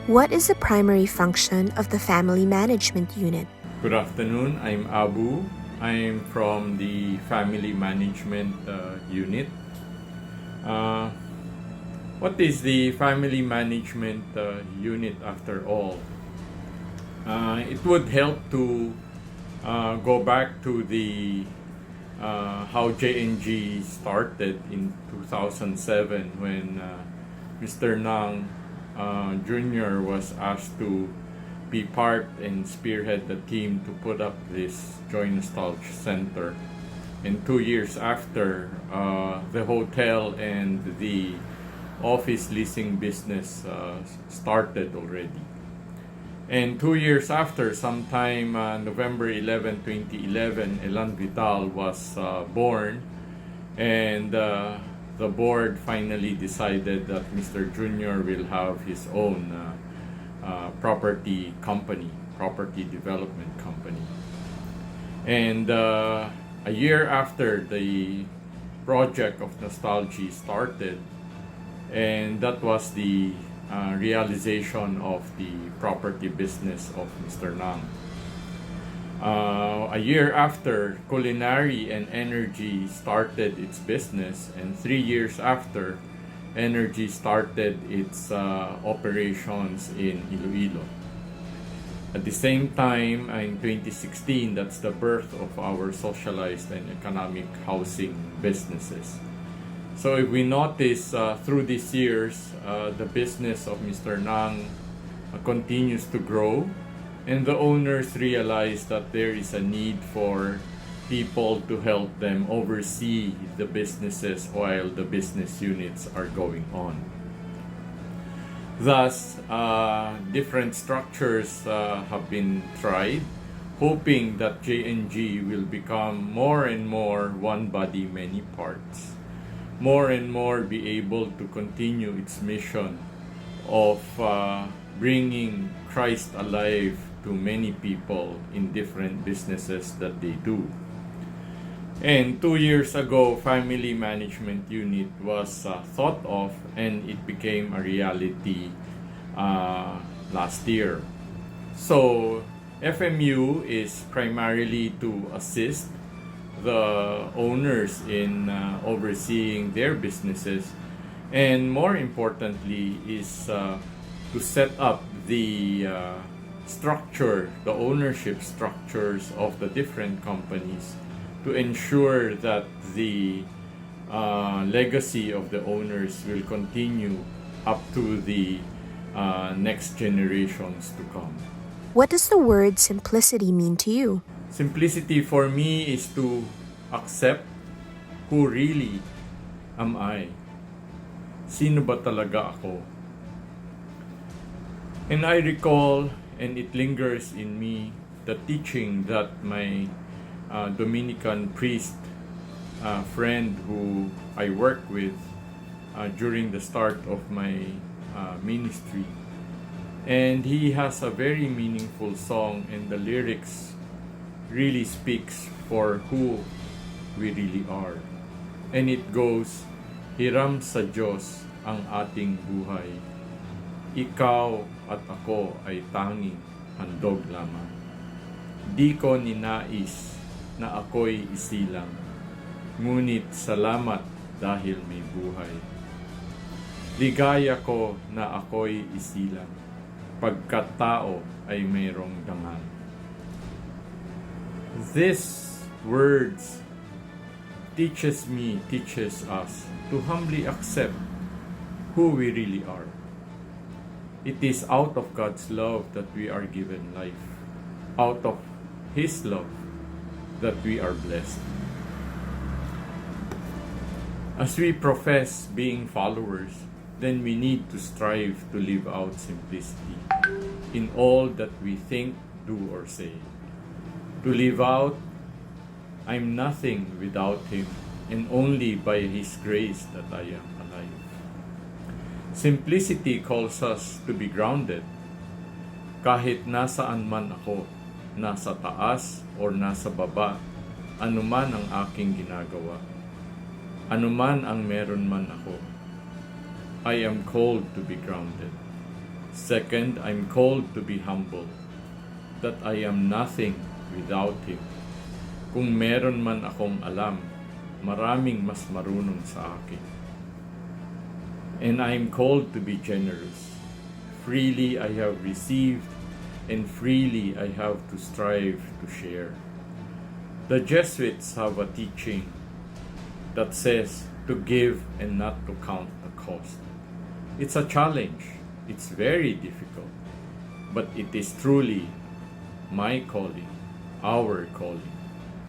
What is the primary function of the Family Management Unit? Good afternoon, I'm Abu. I'm from the Family Management Unit. What is the Family Management Unit after all? It would help to go back to the how J&G started in 2007 when Mr. Nang Jr. was asked to be part and spearhead the team to put up this Joy Nostalg Center. And 2 years after, the hotel and the office leasing business started already. And 2 years after, sometime November 11, 2011, Elan Vital was born, and the board finally decided that Mr. Jr. will have his own property company, property development company. And a year after, the project of nostalgia started, and that was the realization of the property business of Mr. Nang. A year after, culinary and energy started its business, and 3 years after, energy started its operations in Iloilo. At the same time, in 2016, that's the birth of our socialized and economic housing businesses. So if we notice through these years, the business of Mr. Nang continues to grow, and the owners realize that there is a need for people to help them oversee the businesses while the business units are going on. Thus, different structures have been tried, hoping that J&G will become more and more one body, many parts. More and more be able to continue its mission of bringing Christ alive to many people in different businesses that they do. And 2 years ago, Family Management Unit was thought of, and it became a reality last year. So FMU is primarily to assist the owners in overseeing their businesses, and more importantly is to set up the structure, the ownership structures of the different companies to ensure that the legacy of the owners will continue up to the next generations to come. What does the word simplicity mean to you? Simplicity for me is to accept who really am I. Sino ba talaga ako? And I recall, and it lingers in me, the teaching that my Dominican priest friend who I worked with during the start of my ministry. And he has a very meaningful song, and the lyrics really speaks for who we really are. And it goes, hiram sa Diyos ang ating buhay. Ikaw at ako ay tanging handog lamang. Di ko ninais na ako'y isilang, ngunit salamat dahil may buhay. Ligaya ko na ako'y isilang, pagkat tao ay mayroong dangal. These words teaches us to humbly accept who we really are. It is out of God's love that we are given life. Out of His love that we are blessed. As we profess being followers, then we need to strive to live out simplicity in all that we think, do, or say. To live out, I'm nothing without Him, and only by His grace that I am alive. Simplicity calls us to be grounded. Kahit nasaan man ako, nasa taas or nasa baba, anuman ang aking ginagawa, anuman ang meron man ako, I am called to be grounded. Second, I'm called to be humble, that I am nothing without Him. Kung meron man akong alam, maraming mas marunong sa akin. And I'm called to be generous. Freely I have received, and freely I have to strive to share. The Jesuits have a teaching that says to give and not to count the cost. It's a challenge. It's very difficult. But it is truly my calling, our calling.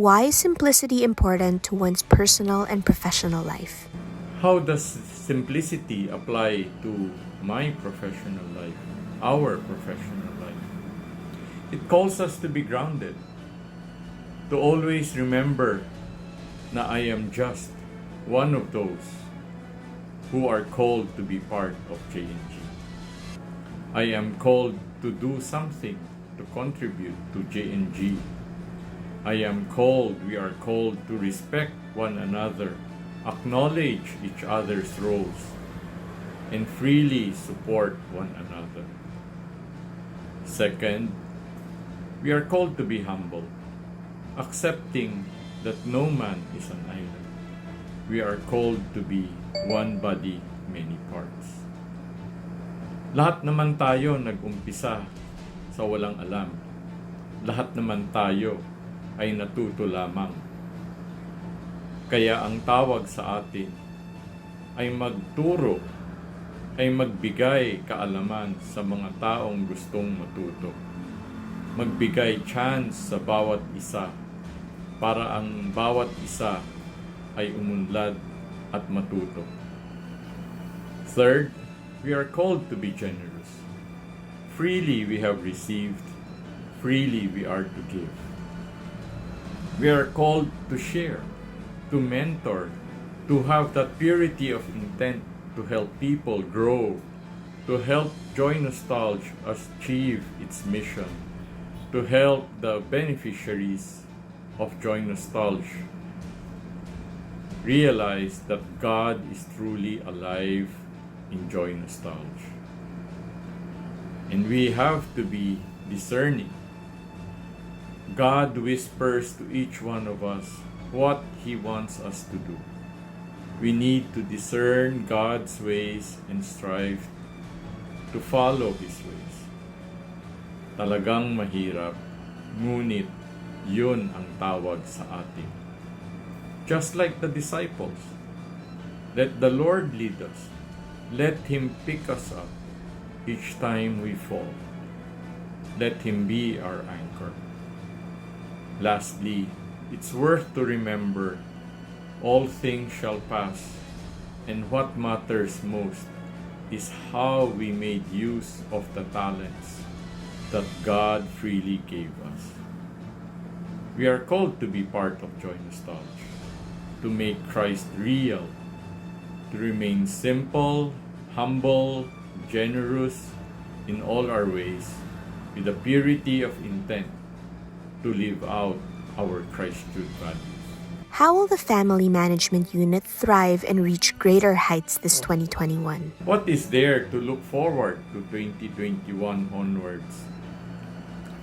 Why is simplicity important to one's personal and professional life? How does simplicity apply to my professional life, our professional life? It calls us to be grounded, to always remember na I am just one of those who are called to be part of J&G. I am called to do something to contribute to J&G. We are called to respect one another, acknowledge each other's roles, and freely support one another. Second, we are called to be humble, accepting that no man is an island. We are called to be one body, many parts. Lahat naman tayo nag-umpisa sa walang alam. Lahat naman tayo ay natuto lamang. Kaya ang tawag sa atin ay magturo, ay magbigay kaalaman sa mga taong gustong matuto. Magbigay chance sa bawat isa para ang bawat isa ay umunlad at matuto. Third, we are called to be generous. Freely we have received, freely we are to give. We are called to share, to mentor, to have that purity of intent to help people grow, to help Joy Nostalg achieve its mission, to help the beneficiaries of Joy Nostalg realize that God is truly alive in Joy Nostalg. And we have to be discerning. God whispers to each one of us what He wants us to do. We need to discern God's ways and strive to follow His ways. Talagang mahirap, ngunit yun ang tawag sa atin. Just like the disciples, let the Lord lead us. Let Him pick us up each time we fall. Let Him be our anchor. Lastly, it's worth to remember all things shall pass, and what matters most is how we made use of the talents that God freely gave us. We are called to be part of Joy Nostalg, to make Christ real, to remain simple, humble, generous in all our ways, with a purity of intent to live out our Christian values. How will the Family Management Unit thrive and reach greater heights this 2021? What is there to look forward to 2021 onwards?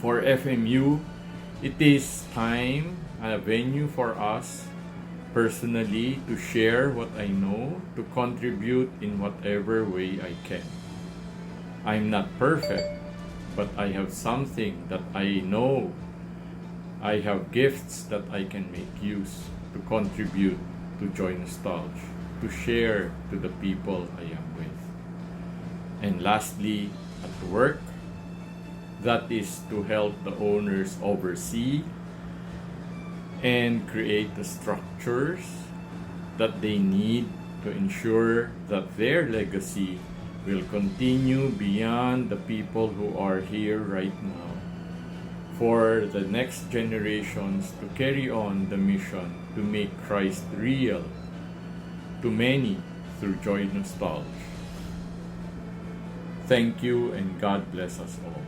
For FMU, it is time, a venue for us personally to share what I know, to contribute in whatever way I can. I'm not perfect, but I have something that I know. I have gifts that I can make use to contribute to Joy Nostalg, to share to the people I am with. And lastly, at work, that is to help the owners oversee and create the structures that they need to ensure that their legacy will continue beyond the people who are here right now, for the next generations to carry on the mission to make Christ real to many through Joy Nostalg. Thank you, and God bless us all.